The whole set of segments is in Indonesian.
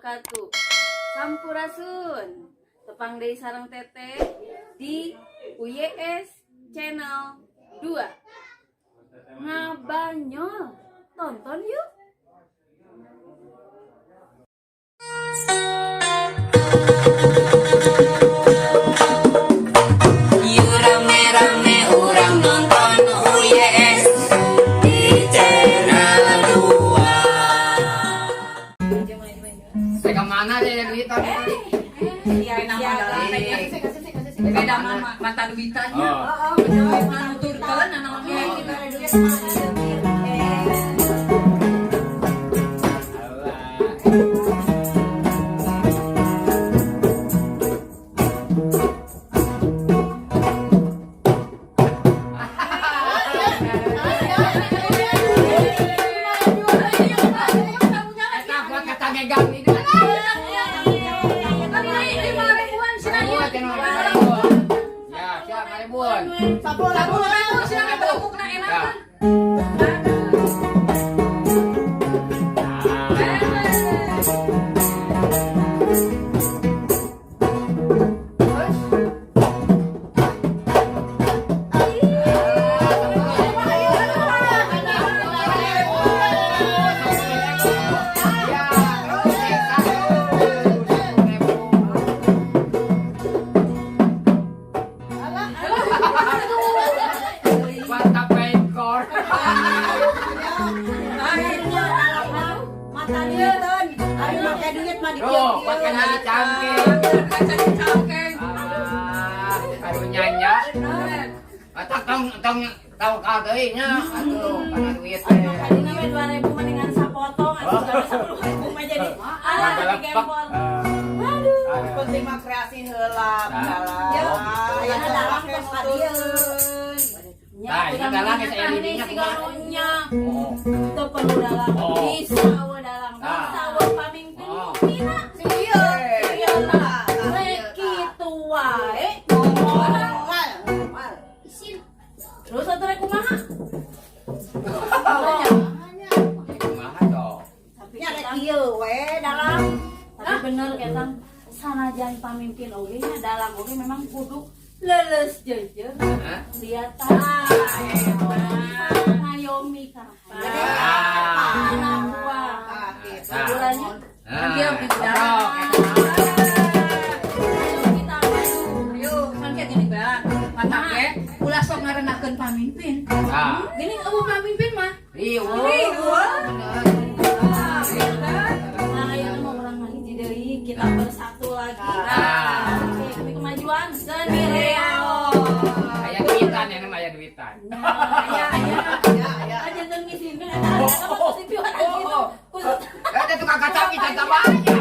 wabarakatuh. Sampurasun. Tepang deui sareng teteh di UYS Channel 2. Ngabanyol. Tonton yuk. Yuk rame-rame urang nonton UYS di channel 2. Pegang mana deh duit tadi? Beda mama mata duitannya. Oh. Nuturkeun anak kita duit tahu kau tadi nya, aduh, karena duit. Tadi namanya 2.000 mendingan sapotong, atau 10.000 mah jadi. Gempol. Aduh. Penting mah kreasi heula, dalam. Ya, dalam pas padieun. Nah, ini dalam saya dirinya Sigaronya. Itu perlu dalam. Bisa we dalam. Bisa we pamimpin pina. Iya. Iya lah. Rek kitu wae. Terus atuh rek kumaha? Kumaha dong? Tapi Ya rek ieu we dalam. Tapi bener ketang sanajan pamimpin oge nya dalam oge memang kudu leuleus jeung lihat ngayomi ka anak buah bulannya dia bicara kita yuk kan kayak gini ba mantap ya ulah sok ngarenahkeun pamimpin gini eueuh pamimpin mah Riu. nah yang mau orang hiji deui kita bersatu lagi oke demi kemajuan sendiri Aya duitan ya nama aya duitan. aja jeung ngisiin kan ada positiwan gitu khusus Ada tukang kaca kita tak banyak.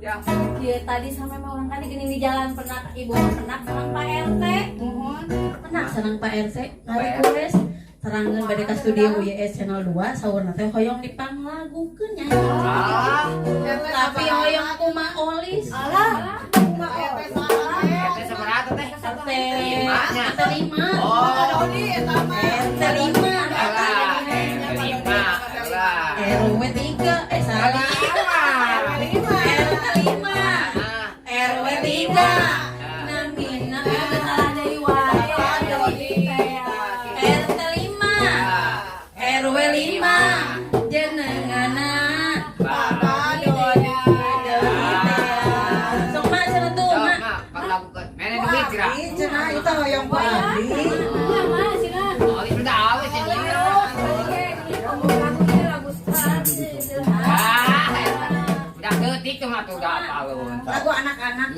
Ya. dia tadi sampai mau orang kali gini di jalan pernah ibu pernah senang Pak RT pernah senang Pak RT ngari kules terangkan pada ke studio UYS Channel 2 saurna teh hoyong dipanglagukeun nyanyi tapi hoyong kumaha olis alah RT seberapa teh? RT 5 Oh. RT 5 Alah, RT 5. Alah. RW 3 salah RT 5 RW 3 namina salah dari wae RT 5 RW 5 jenengana sok mah cenah tuh mah Panglagukeun. Mene duit kira. Cenah itu hoyong padi. mana sih kan Oh, itu udah awet sih. Udah detik tuh mah tuh udah apa lu. Lagu anak-anak.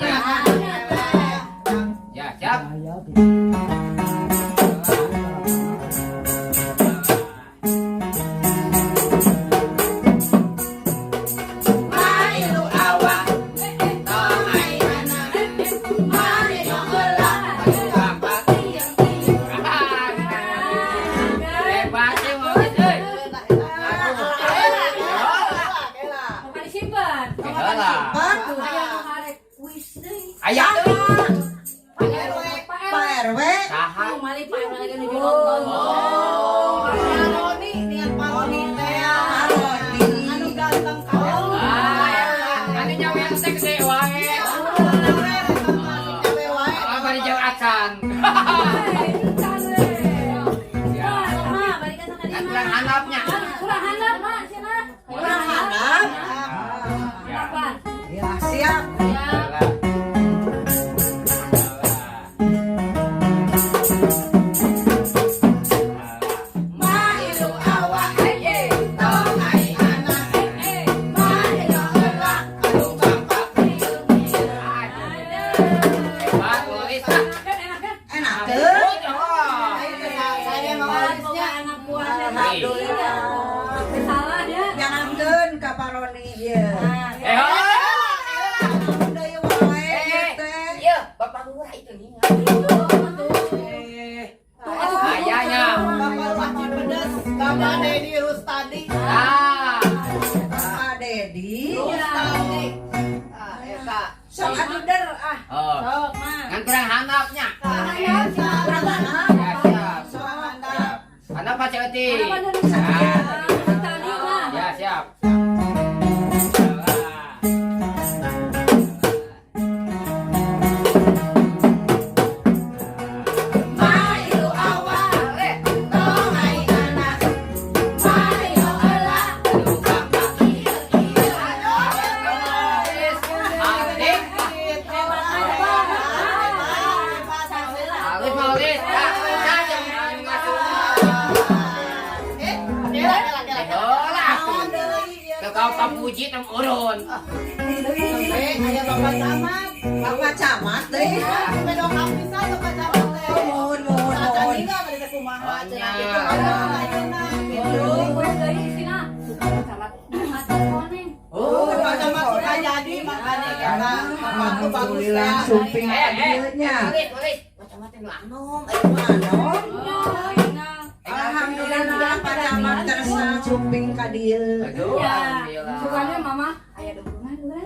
Ya, siap. Mailu awak. Hebat sih mau euy. Bukan disimpan. Heula. Tuh aya nu harek kuis deui. Aya teuing. Pak RW. Saha? Tuh mali Pak RW lagi nuju nonton. Roni dengan Pak Roni teh. Ayahnya. Bapak Wajib pedas. Bapak Dedi Rustadi. Ah. Bapak Dedi Iya. Rustadi. Eta. Sok atuh der ah. Oh. Sok, mah. Kan kurang handapnya. Ya, siap. Ya, siap. Sok handap. Handap Pak Ceuti. Harapan dari sana. Ah. Tadi mah. Ya, siap. Mayu awak, tong ai anak. Mayu elak, Alis Maulis. Kau papuji tang urun. Bapak Camat deh. Mohon. Oh. Alhamdulillah sumping adilnya. Alhamdulillah Pak Camat terasa sumping ka dieu. Aduh, alhamdulillah. Sukanya mama. Ayah dukungan dulu.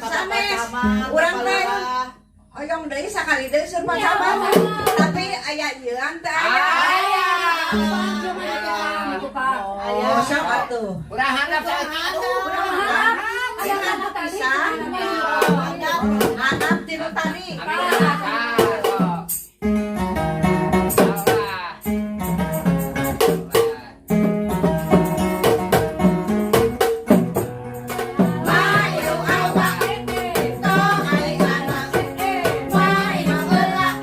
Sanes, urang teh oyong deui sakali deui sur Pak Camat. Tapi aya ieu teh aya. Oh, sok atuh. Kurang handap Ceuti. Ayah anak tadi. Hanap tinu tadi. Mayu awak, tong ai anak. Mayu elak,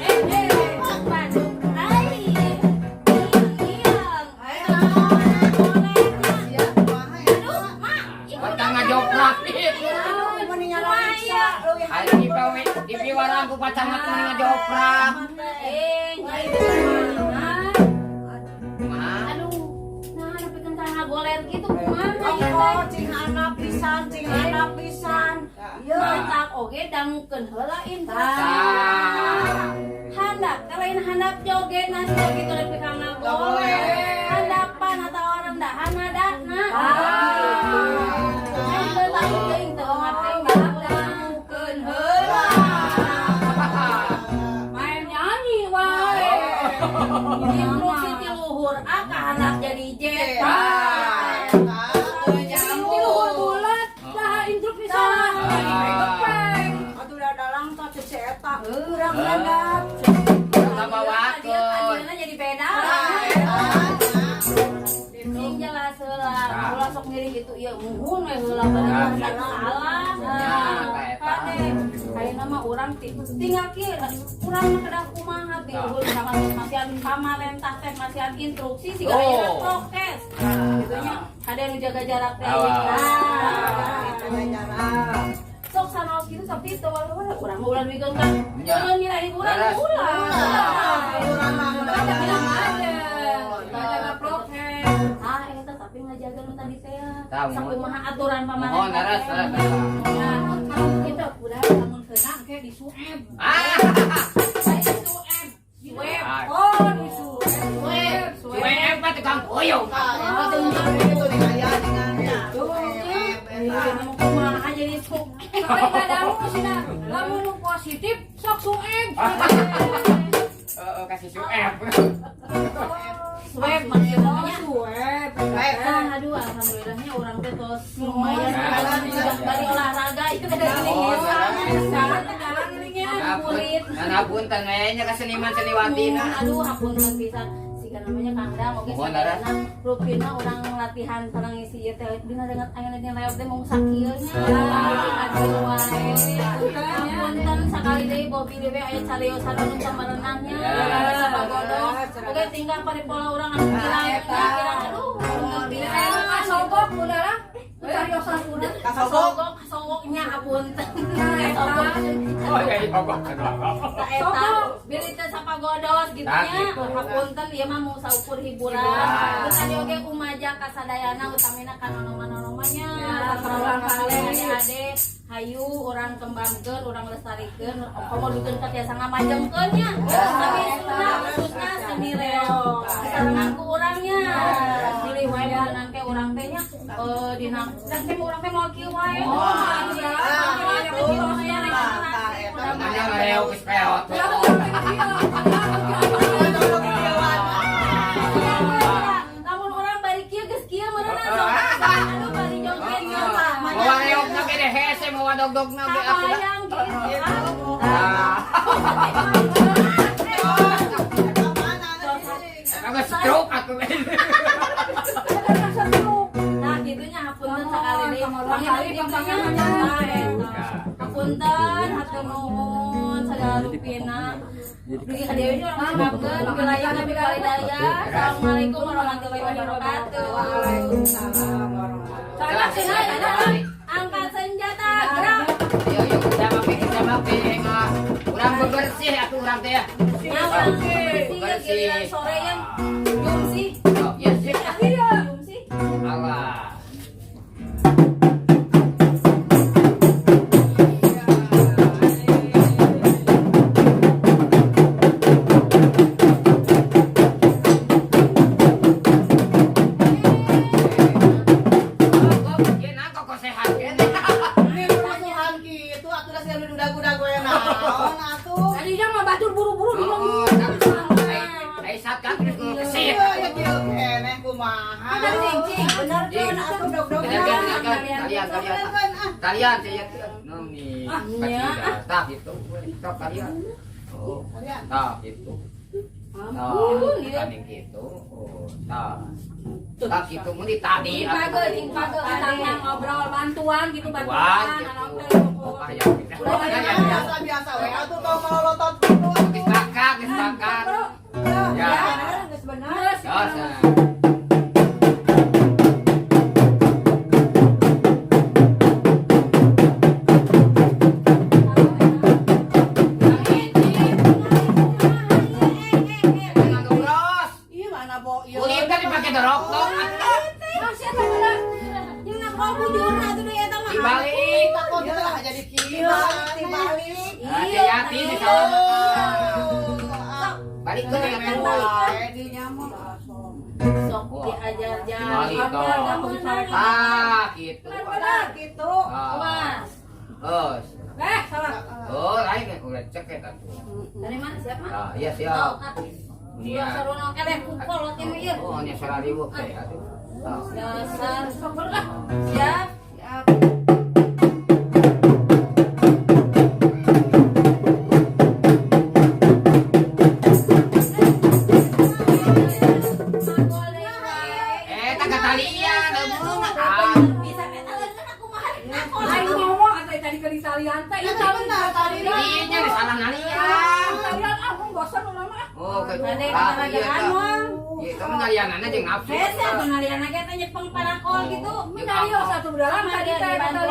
Di piwaran ku pacamat ku ngajoprak. Mah. Goler gitu kumaha Oh, cing anak pisan, cing anak pisan. Ieu tak oge dangukeun heula intas. Ah. Handap, kalain handap joget nasi gitu lebih kang goler. Handapan atau rendahan adana. Teu tak teuing teu ngapain dangukeun heula. Main nyanyi wae. Instruksi ti luhur aka handap jadi jet. Luhur bulat, lah instruksi sana. Atuh dalang teh ceceta. Urang handap. Urang bawakeun. Adilna jadi beda. Ini jelas heula. Ulah sok ngiring gitu ieu muhun we heula bari salah. Kade ayeuna mah urang tinggal kieu urang mah kedah kumaha ti luhur sama masihan pamarentah teh masihan instruksi siga ayeuna prokes. Gitu nya ada nu jaga jarak teh. Sok sanaos kitu sok itu wae urang mah ulah migeun kan. Jangan ngirain urang ulah. Urang mah Ada bilang aja. Jaga prokes. Eta tapi ngajaga nu tadi teh. Sakumaha aturan pamarentah. Mohon daras. Kita udah bangun senang kayak di Sueb. Saya di Sueb. Sueb. Oh, di Sueb. Sueb mah tukang puyuh. Mau kumaha jadi Sueb. Tapi padamu sih lamun nu positif sok Sueb. Kasih Sueb. Sueb maksudnya Sueb. Aduh alhamdulillahnya orang teh tos lumayan sekarang sudah bari olahraga itu kada gini kulit. Ngapunten nya ka seniman-seniwatina. Aduh hapunten pisan siga namanya Kangdang oge sadayana rutina urang latihan sareng isi ieu teh dina dengan ayeuna dina reog teh mau sakieunya. Aduh wae. Hapunten sakali deui bobi dewe aya cariosan anu samarenahnya. Sapagodos oge tinggal paripola urang anu kirang aduh. Kasogok udara cariosan urang. Kasogoknya hapunten. Oh ya pokok Eta beli teh sapagodos gitu nya. Hapunten ieu mah mau saukur hiburan. Terus adi oge kumaja kasadayana utamina ka nonoman-nonomannya. Sakurang kali ade hayu orang kembangkeun urang lestarikeun komodukeun ka tiasa ngamajengkeun nya tapi sunah khususnya seni reo sarangan ku urangnya pilih wae beunang teh urang teh nya dina dan teh urang teh mau kieu wae Namanya reo geus peot. namun urang bari kieu geus kieu meunang anu bari joget Bawa reok na gede hese bawa dog-dog na ge aku. kabayang gitu Ah. Agak stroke aku. nah gitunya hapunten sakali deui hapunten hatur nuhun sagala rupina dugi ka deui urang maafkeun wilayah nabi kalidaya assalamualaikum warahmatullahi wabarakatuh waalaikumsalam angkat senjata gerak Yo kita mape urang bebersih atuh urang teh ya. nyawang bersih giliran sore yang jumsi Oh, yes. jumsi Allah. tadinya mah batur buru-buru bingung ada cincin bener kan aku dok-dok Kalian saya nih tak itu tak kalian tak itu kambing gitu tak itu muni tadi cing page orang yang ngobrol bantuan gitu Bantuan, bantuan gitu. biasa we atuh tong malotot Dispakat ya bener dosa iya mana bo ieu kulit kan dipakai dorok-dorok yang nak kau bujur nah tuh ya tahu dibalik takut lah jadi kieu dibalik hati-hati di balik ke dengan di nyamuk sok diajar Dibalik jangan dong. Gitu gitu mas terus salah oh lain udah cek ya tuh dari mana siapa iya oh siap kan Iya. saruna keleh kupol lagi mah ieu Oh, hanya 1.000 teh aduh. dasar siap Tak talian, bisa eta leungeun aku mah Aing ngomong atuh tadi ke Italian teh. Ininya di salah nalian. Italian ah bosan urang mah. Oh, ke Ada iya penghargaan tah. mah. Iya, kamu nalianana jeung nafsu. hese penalian ge teh nyepeng parakol gitu Mendario satu berapa tadi teh Italian.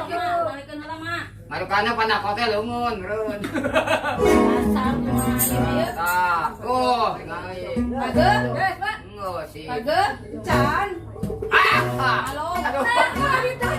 balikeun heula mah Marukana panakot teh leungeun, meureun. dasar kumaha ieu Tah, oh, ngai. Page Guys, Pak. Enggak sih. Page can Ah, halo aduh. Tadi teh